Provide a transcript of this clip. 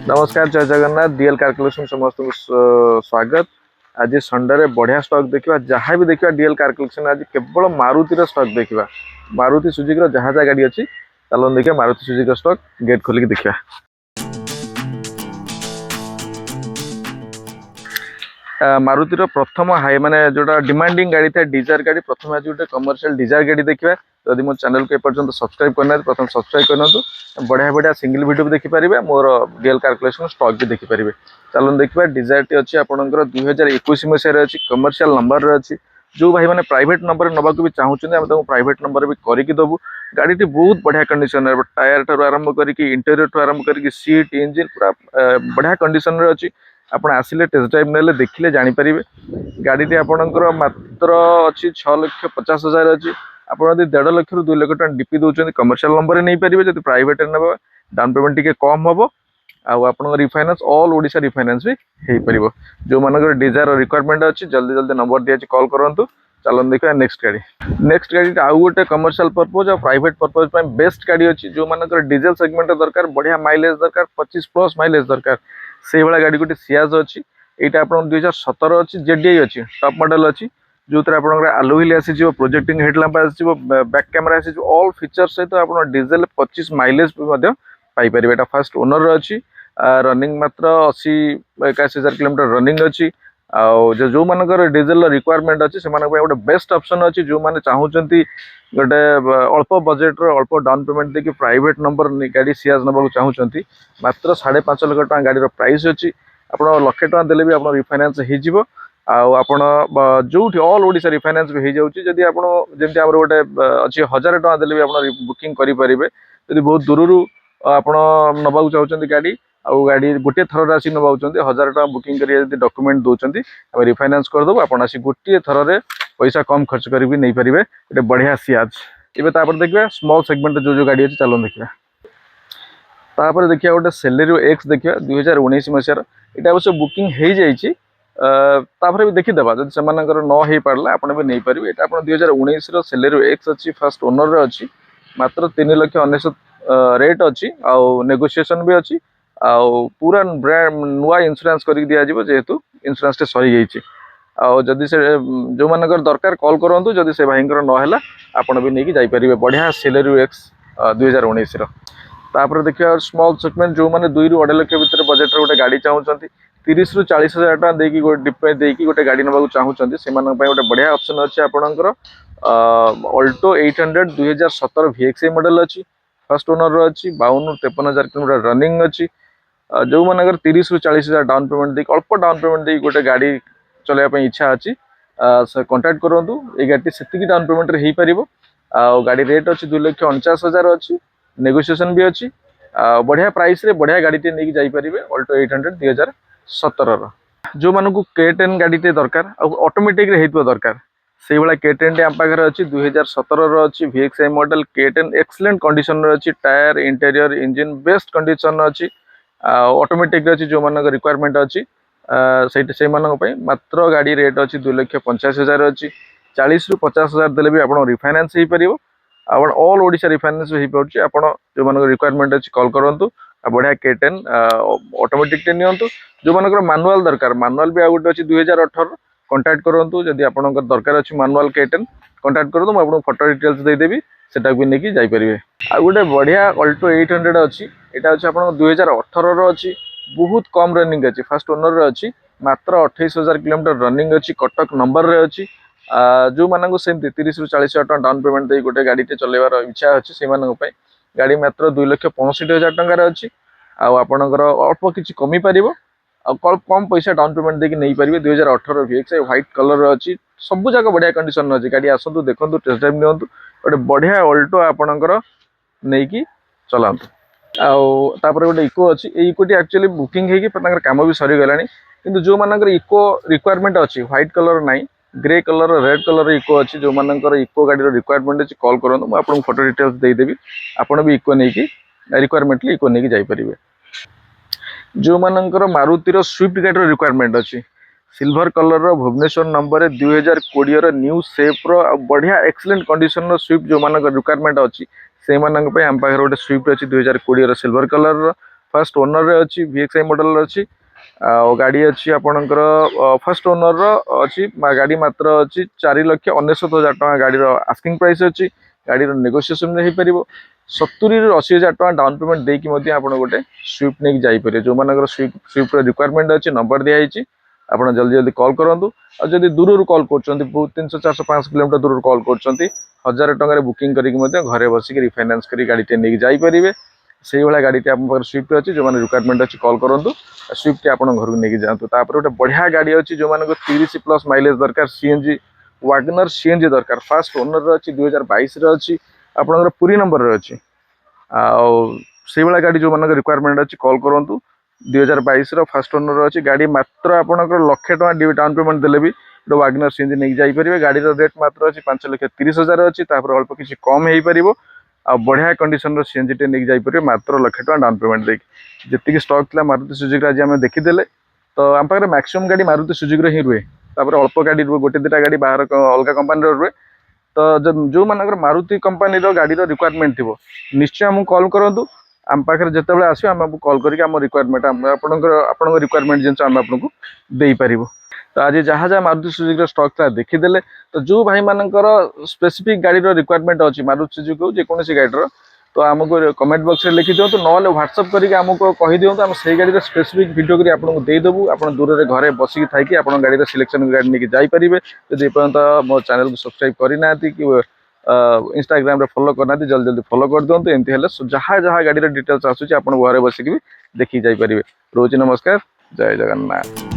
नमस्कार जय Jagannath DL car collection समस्त स्वागत। आज संडे रे बढ़िया स्टॉक देखा जहाँ भी देखा डीएल कार कलेक्शन आज केवल मारुति स्टॉक देखा मारुति सुजुकी जहाँ जहाँ गाड़ी अच्छी चलो देखिए मारुति सुजुकी स्टॉक गेट खोलिक देखा। मारुतिर प्रथम हाई माने जोटा डिमांडिंग गाड़ी था डिजायर गाड़ी प्रथम आज गोटे कमर्शियल डिजायर गाड़ी देखा। जदि मो चैनल को एपर्यंत सब्सक्राइब करना प्रथम सब्सक्राइब करना बढ़िया बढ़िया सिंगल वीडियो भी देखिपारे मोर डीएल कार कलेक्शन स्टॉक भी देखिपारे। चलो देखा डिजायर टी अच्छी आपंकर 2021 मसीह अच्छी कमर्शियल नंबर अच्छी जो भाई मैंने प्राइवेट नंबर नवाक भी चाहूँ प्राइवेट नंबर भी करके दबू। गाड़ी बहुत बढ़िया कंडीशन टायर ठार आरंभ करके इंटेरियर ठू आरंभ करके सीट इंजिन पूरा बढ़िया कंडीशन अच्छी। आप आसिले टेस्ट ड्राइव ने देखिले जानीपर गाड़ी आपंकर मात्र अच्छी 6,50,000 अच्छी आप 1.5 लाख रु 2 लाख टका डीपी दौरान कमर्शियल नंबर नहीं पारे जब प्राइवेट ने डाउन पेमेंट टी कम हम आप रिफाइनान्स ऑल ओडिशा रिफाइनान्स भी हो पार। जो मानक डिजायर रिक्वायरमेंट अच्छी जल्दी जल्दी नंबर दिया कॉल करूँ। चलो देखा नेक्स्ट गाड़ी आउ गोटे कमर्शियल पर्पज और प्राइवेट पर्पज बेस्ट गाड़ी अच्छी जो मानक डीजेल सेगमेंट दरकार बढ़िया माइलेज दरकार 25+ माइलेज दरकार से भाई गाड़ी गोटे सियाज अच्छी यहाँ आप 2017 अच्छी जेडीआई अच्छी टॉप मॉडल अच्छी जो आप आलोहिल आसीज प्रोजेक्टिंग हेडलैम्प आसीज बैक कैमेरा आसीज ऑल फीचर सहित आप डीजेल 25 माइलेज पाइपर। यहाँ फास्ट ओनर अच्छी रनिंग मात्र 80-81,000 किलोमीटर रनिंग अच्छी जो मानकर डीजेल रिक्वायरमेंट अच्छी से गोटे बेस्ट ऑप्शन अच्छी जो मैंने चाहते गोटे अल्प बजेट अल्प डाउन पेमेंट देखिए प्राइवेट नंबर गाड़ी सियाज नवा चाहते मात्र 5.5 लाख टका गाड़ी प्राइस अच्छी आप 1 लाख टका देले भी आप रिफाइनान्स हो आपण जो ऑल ओडिशा रिफाइनान्स भी हो जाऊँगी जदि आपमती गोटे अच्छी 1,000 टका देले भी आप बुकिंग करेंगे जब बहुत दूर आप नवाक चाहते गाड़ी आउ गाड़ी गोटे थर आसी नवाक 1,000 टका बुकिंग करेंगे डॉक्यूमेंट दौरान आम रिफाइनान्स करदेव आप गोटे थर पैसा कम खर्च कर नहीं पारे गोटे बढ़िया सियाज। एवं देखिए स्मॉल सेगमेंट जो गाड़ी अच्छी चलो देखा तापर देखिए गोटे सेलेरियो एक्स देखिए 2019 मसीहार यहाँ अवश्य बुकिंग हो जाइए तापर भी देखीदे जब से न हो पारा आप नहीं पारे। यहाँ आप 2019 सेलेरियो एक्स अच्छी फास्ट ओनर अच्छी मात्र 3,19,000 रेट अच्छी आउ नेगोशिएशन भी अच्छी आउ पूरा ब्रांड नुआ इंश्योरेंस कर दिज्व जेहेतु इंश्योरेंस सरी जाइए आदि से जो मानकर दरकार कॉल करूँ जदि से भाई ना आपण भी नहीं जापर बढ़िया सेलेरियो एक्स 2019 तापर देखिए स्मॉल सेगमेंट जो मैंने 2 ରୁ 2.5 लाख भितर बजेट गोटे गाड़ी चाहते 30 ରୁ 40,000 टका देकी गोटे गाड़ी नवाक चाहते से गोटे बढ़िया ऑप्शन अच्छी आपंकर अल्टो 800 2017 VXI मॉडल अच्छी फर्स्ट ओनर अच्छी 52 ରୁ 53,000 किलोमीटर रनिंग अच्छी जो मानकर 30 ରୁ 40,000 डाउन पेमेंट देकी अल्प डाउन पेमेंट देकी गोटे गाड़ी चलने इच्छा अच्छी कंटाक्ट करूँ। ये गाड़ी से डाउन पेमेंट हो पार गाड़ी रेट अच्छी 2,49,000 अच्छी नेगोशिएशन भी अच्छी बढ़िया प्राइस रे बढ़िया गाड़ी टे नहीं जापर अल्टो 800 2017 जो मानक K10 गाड़ी टे दरकार ऑटोमेटिक रे हेतु दरकार से भाई K10 टे आम पाखे अच्छी 2017 अच्छी VXI model K10 excellent condition अच्छी tyre interior engine best condition अच्छी ऑटोमेटिक अच्छी जो मानक रिक्वायरमेंट अच्छी से मात्र गाड़ी रेट अच्छी 2,85,000 अच्छी 40 ରୁ 50,000 देले भी आप रिफाइनान्स हो पार आप ऑल ओडिशा रिफाइनान्स हो पार्टी आप जो मान रिक्वायरमेंट अच्छी कॉल करूँ बढ़िया K10 ऑटोमेटिक टे नियंतु जो मानकर मानुआल दरकार मानुआल भी आउट अच्छी 2018 कंटाक्ट करूँ जदि आप दरकार अच्छी मानुआल K10 कंटाक्ट करूँ मुझे आपको फोटो डिटेल्स देदेवी सेटा भी नहीं जापर। आ गोटे बढ़िया अल्टो 800 अच्छी यहाँ अच्छी आप 2018 अच्छी बहुत कम रनिंग अच्छी फास्ट ओनर अच्छी मात्र 28,000 किलोमीटर रनिंग अच्छी कटक नंबर रे अच्छी जो मानक सेमती 30 ରୁ 40,000 टका डाउन पेमेंट दे गोटे गाड़ी टे चलेबार इच्छा अच्छी से गाड़ी मात्र 2,65,000 टकर अच्छी आपणकर अल्प किसी कमी पार कम पैसा डाउन पेमेंट देकी नहीं पारे 2018 VXI व्हाइट कलर अच्छी सब जगह बढ़िया कंडीशन अच्छी गाड़ी आसतु देखो टेस्ट ड्राइव नियंतु गोटे बढ़िया अल्टो आपणकर नहीं कि चलातु आपर गोटे इको अच्छी इकोटी एक्चुअली बुकिंग होगी कम भी सरीगला कि जो मानकर इको रिक्वायरमेंट अच्छी व्हाइट कलर ना ग्रे कलर रेड कलर इको अच्छी जो मानकर इको गाड़ी रिक्वायरमेंट अच्छी कॉल करूँ मुझे आपको फोटो डिटेल्स देदेवी आपड़ भी इको नहीं रिक्वायरमेंटली इको नहीं जापर। जो मानकर मारुतिर स्विफ्ट गाड़ी रिक्वायरमेंट अच्छी silver colour Bhubaneswar number 2020 new सेप बढ़िया एक्सीलेंट कंडीशन स्विफ्ट जो मान रिक्वायरमेंट अच्छी से आम पाखे गोटे स्विफ्ट अच्छी 2020 सिल्वर कलर फर्स्ट ओनर रे अच्छी VXI मॉडल अच्छी गाड़ी अच्छी आपणकर फर्स्ट ओनर अच्छी गाड़ी मात्र अच्छी 4,99,000 टका गाड़ी आस्किंग प्राइस अच्छी गाड़ी नेगोशिएशन हो पार 70 ରୁ 80,000 टका डाउन पेमेंट देकी आप गोटे स्विफ्ट नहीं जापर जो मान स्विफ्ट रिक्वायरमेंट अच्छी नंबर दिखाई आप जल्दी जल्दी कॉल करूँ और जब दूर कॉल कर 300 400 500 किलोमीटर दूर कॉल कर 1000 टकर बुकिंग करके घरे बसिक रिफाइनान्स कर गाड़ी नहीं जापर से भाया गाड़ी आप स्विफ्ट अच्छी जो मैंने रिक्वायरमेंट अच्छी कॉल करूँ स्विफ्ट आप घर को लेकिन जातु गोटे बढ़िया गाड़ी अच्छी जो मान 30+ माइलेज दरकार CNG वागनर CNG दरकार फास्ट ओनर अच्छी 2022 अच्छी आपंकर पूरी नंबर अच्छी से भाया गाड़ी जो मान रिक्वायरमेंट अच्छी कॉल करूँ 2022 फास्ट ओनर अच्छी गाड़ी मात्र आपंकर 1,00,000 टका डाउन पेमेंट देले भी गोटे वागनर CNG नहीं जापर गाड़ी रेट मात्र अच्छी 5,30,000 अच्छी अल्प किसी कम हो पार आ बढ़िया कंडीशन CNG टे नहीं जापर मात्र 1,00,000 टका डाउन पेमेंट देकी जी स्टॉक था मारुति सुजुकी आज आम देखीदे तो आम पाखे मैक्सिमम गाड़ी मारुति सुजुकी ही रुए अल्प गाड़ी रुए गोटे दुटा गाड़ी बाहर अलग कंपानी रुए तो जो मानकर मारुति कंपानी गाड़ी रिक्वायरमेंट थी निश्चय आमको कॉल करूँ आम पाखे जिते आसो आम कॉल करके आम रिक्वायरमेंट आप रिक्वायरमेंट जिन आम आपको देपर तो आज जहाँ जहाँ मारुति सुजुकी स्टॉक था देखीदे तो जो भाई मानकर स्पेसिफिक गाड़ी रिक्वायरमेंट अच्छी मारुति सुजुकी जेकोसी गाड़ी तो आमको कमेंट बॉक्स में लिखि दिखाँ ना व्हाट्सअप करके आमको कही दिखाँ आम से गाड़ी स्पेसिफिक वीडियो कर आपको देदेबू आप दूर घरे बसिक थी आप गाड़ी सिलेक्शन गाड़ी नहीं जापर जब पर्यटन मो चैनल को सब्सक्राइब करना कि इंस्टाग्राम रे फॉलो करना जल्दी जल्दी फॉलो कर दिखाँ एमती है जहाँ जहाँ गाड़ी डिटेल्स आसूँ आप घरे बसिक भी देखी जापर रोज नमस्कार जय जगन्नाथ।